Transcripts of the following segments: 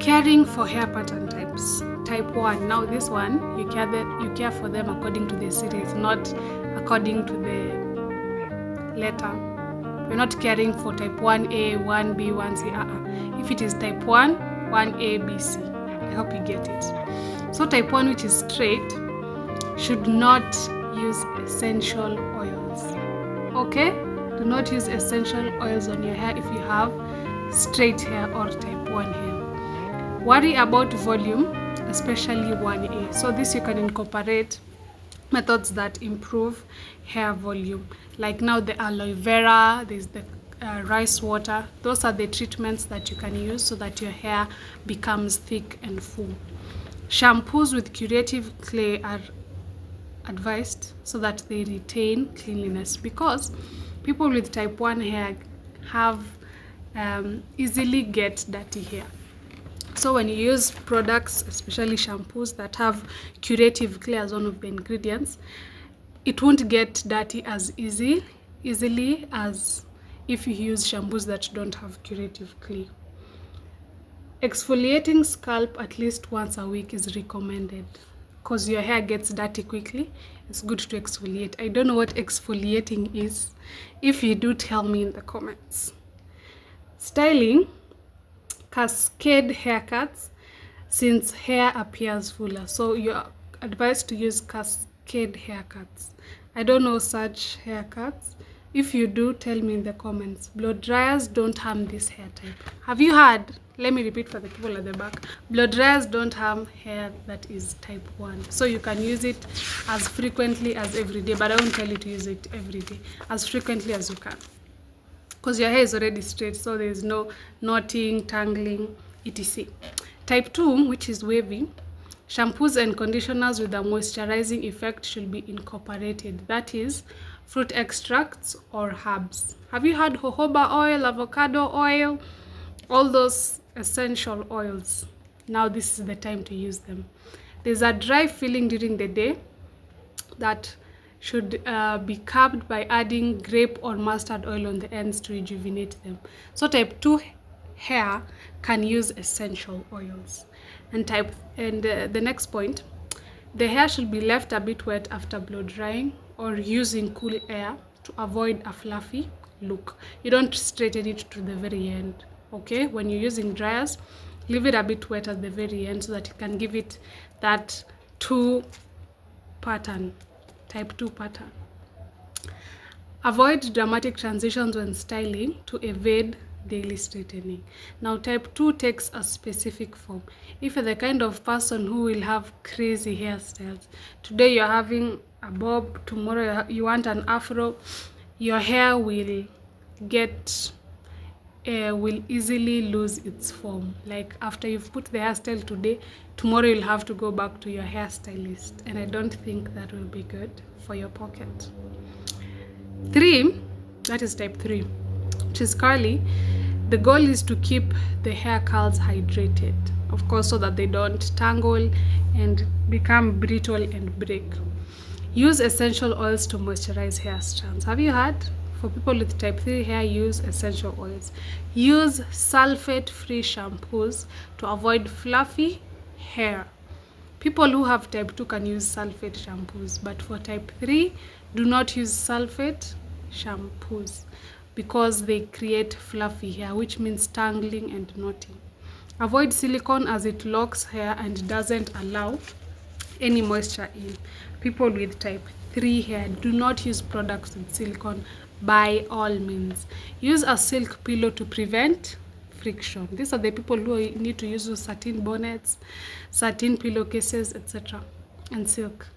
Caring for hair pattern types. Type 1. Now this one, you care for them according to the series, not according to the letter. You're not caring for type 1A, 1B, 1C. If it is type 1, 1A, B, C. I hope you get it. So type 1, which is straight, should not use essential oils. Okay? Do not use essential oils on your hair if you have straight hair or type 1 hair. Worry about volume, especially 1A. So this you can incorporate methods that improve hair volume. Like now the aloe vera, there's the rice water. Those are the treatments that you can use so that your hair becomes thick and full. Shampoos with curative clay are advised so that they retain cleanliness, because people with type 1 hair have easily get dirty hair. So when you use products, especially shampoos that have curative clay as one of the ingredients, it won't get dirty as easily as if you use shampoos that don't have curative clay. Exfoliating scalp at least once a week is recommended because your hair gets dirty quickly. It's good to exfoliate. I don't know what exfoliating is. If you do, tell me in the comments. Styling. Cascade haircuts since hair appears fuller. So you're advised to use cascade haircuts. I don't know such haircuts. If you do, tell me in the comments. Blow dryers don't harm this hair type. Have you heard? Let me repeat for the people at the back. Blow dryers don't harm hair that is type 1. So you can use it as frequently as every day, but I won't tell you to use it every day. As frequently as you can, because your hair is already straight, so there is no knotting, tangling, etc. Type 2, which is wavy, shampoos and conditioners with a moisturizing effect should be incorporated. That is, fruit extracts or herbs. Have you heard jojoba oil, avocado oil, all those essential oils? Now this is the time to use them. There's a dry feeling during the day that should be curbed by adding grape or mustard oil on the ends to rejuvenate them. So type 2 hair can use essential oils. And the next point, the hair should be left a bit wet after blow drying or using cool air to avoid a fluffy look. You don't straighten it to the very end. Okay, when you're using dryers, leave it a bit wet at the very end so that you can give it that type 2 pattern. Avoid dramatic transitions when styling to evade daily straightening. Now type 2 takes a specific form. If you're the kind of person who will have crazy hairstyles, today you're having a bob, tomorrow you want an afro, your hair will easily lose its form. Like after you've put the hairstyle today, tomorrow you'll have to go back to your hairstylist, and I don't think that will be good for your pocket. 3, that is type 3, which is curly. The goal is to keep the hair curls hydrated, of course, so that they don't tangle and become brittle and break. Use essential oils to moisturize hair strands. Have you heard? For people with type 3 hair, use essential oils. Use sulfate-free shampoos to avoid fluffy hair. People who have type 2 can use sulfate shampoos, but for type 3, do not use sulfate shampoos because they create fluffy hair, which means tangling and knotting. Avoid silicone as it locks hair and doesn't allow any moisture in. People with type 3 hair, do not use products with silicone by all means. Use a silk pillow to prevent friction. These are the people who need to use satin bonnets, satin pillowcases, etc. and silk.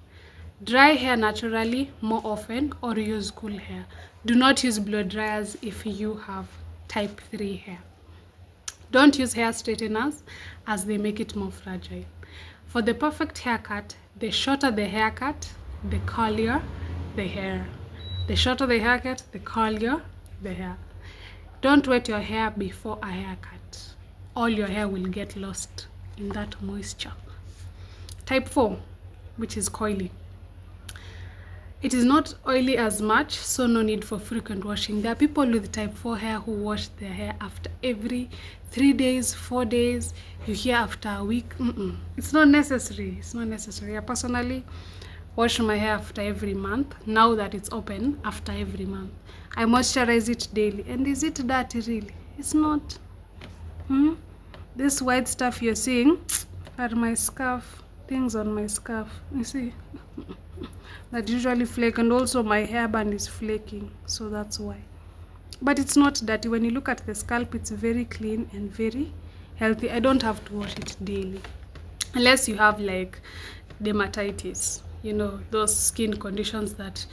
Dry hair naturally more often or use cool hair. Do not use blow dryers if you have type 3 hair. Don't use hair straighteners as they make it more fragile. For the perfect haircut, the shorter the haircut, the curlier the hair. The shorter the haircut, the curlier the hair. Don't wet your hair before a haircut. All your hair will get lost in that moisture. Type 4, which is coily. It is not oily as much, so no need for frequent washing. There are people with type 4 hair who wash their hair after every 3 days, 4 days. You hear after a week. It's not necessary. It's not necessary. I personally wash my hair after every month. Now that it's open, after every month. I moisturize it daily. And is it dirty really? It's not. This white stuff you're seeing are my scarf. Things on my scarf. You see? That usually flake, and also my hairband is flaking, so that's why. But it's not dirty. When you look at the scalp, it's very clean and very healthy. I don't have to wash it daily, unless you have like dermatitis, you know, those skin conditions that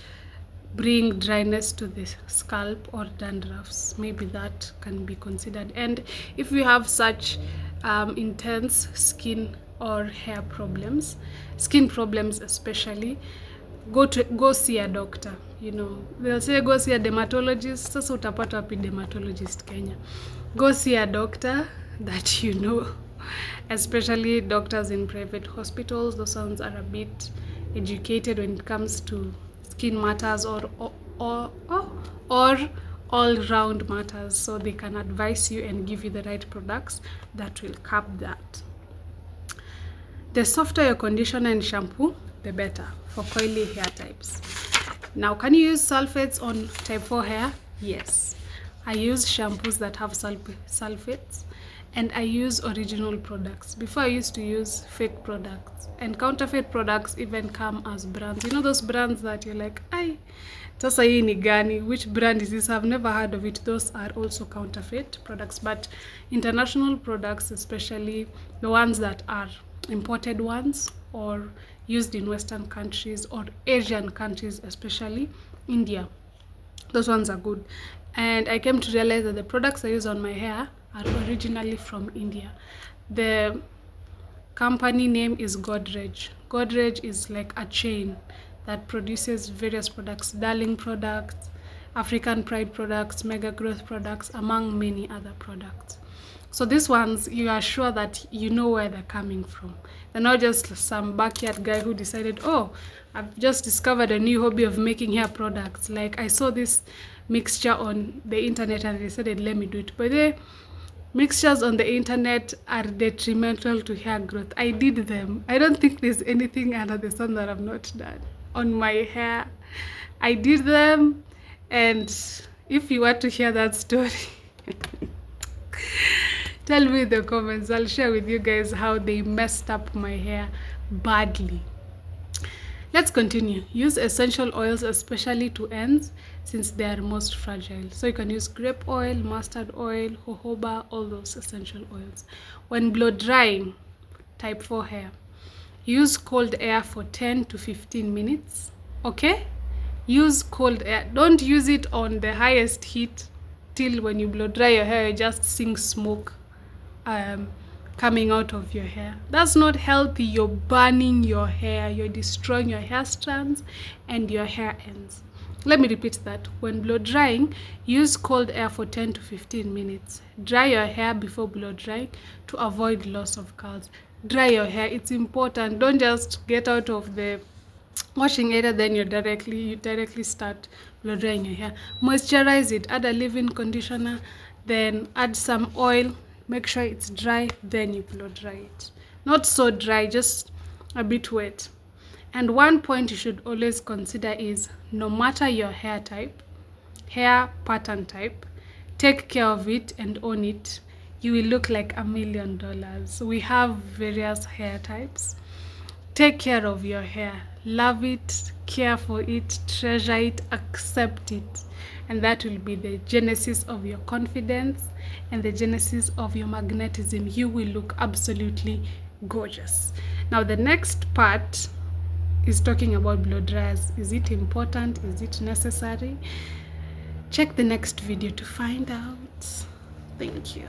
bring dryness to the scalp, or dandruffs. Maybe that can be considered. And if you have such intense skin or hair problems, skin problems especially, go see a doctor. You know, they'll say go see a dermatologist. Sasa utapata wapi dermatologist Kenya? Go see a doctor that you know, especially doctors in private hospitals. Those ones are a bit educated when it comes to skin matters or all-round matters, so they can advise you and give you the right products that will curb that. The softer your conditioner and shampoo, the better for coily hair types. Now, can you use sulfates on type 4 hair? Yes. I use shampoos that have sulfates, and I use original products. Before, I used to use fake products, and counterfeit products even come as brands. You know those brands that you're like, ay, sasa hii ni gani? Which brand is this? I've never heard of it. Those are also counterfeit products. But international products, especially the ones that are imported ones or used in Western countries or Asian countries, especially India, those ones are good. And I came to realize that the products I use on my hair are originally from India. The company name is Godrej. Godrej is like a chain that produces various products: Darling products, African Pride products, Mega Growth products, among many other products. So these ones, you are sure that you know where they're coming from. They're not just some backyard guy who decided, oh, I've just discovered a new hobby of making hair products. Like, I saw this mixture on the internet and I decided, let me do it. But the mixtures on the internet are detrimental to hair growth. I did them. I don't think there's anything under the sun that I've not done on my hair. I did them, and if you want to hear that story, tell me in the comments. I'll share with you guys how they messed up my hair badly. Let's continue. Use essential oils, especially to ends, since they are most fragile. So you can use grape oil, mustard oil, jojoba, all those essential oils. When blow drying type 4 hair, use cold air for 10 to 15 minutes. Okay? Use cold air. Don't use it on the highest heat till when you blow dry your hair, you just seeing smoke coming out of your hair. That's not healthy. You're burning your hair. You're destroying your hair strands and your hair ends. Let me repeat that. When blow drying, use cold air for 10 to 15 minutes. Dry your hair before blow drying to avoid loss of curls. Dry your hair. It's important. Don't just get out of the washing area, then you directly start blow drying your hair. Moisturize it. Add a leave-in conditioner, then add some oil. Make sure it's dry, then you blow dry it. Not so dry, just a bit wet. And one point you should always consider is, no matter your hair type, hair pattern type, take care of it and own it. You will look like $1 million. We have various hair types. Take care of your hair. Love it, care for it, treasure it, accept it. And that will be the genesis of your confidence and the genesis of your magnetism. You will look absolutely gorgeous. Now, the next part is talking about blow dryers. Is it important? Is it necessary? Check the next video to find out. Thank you.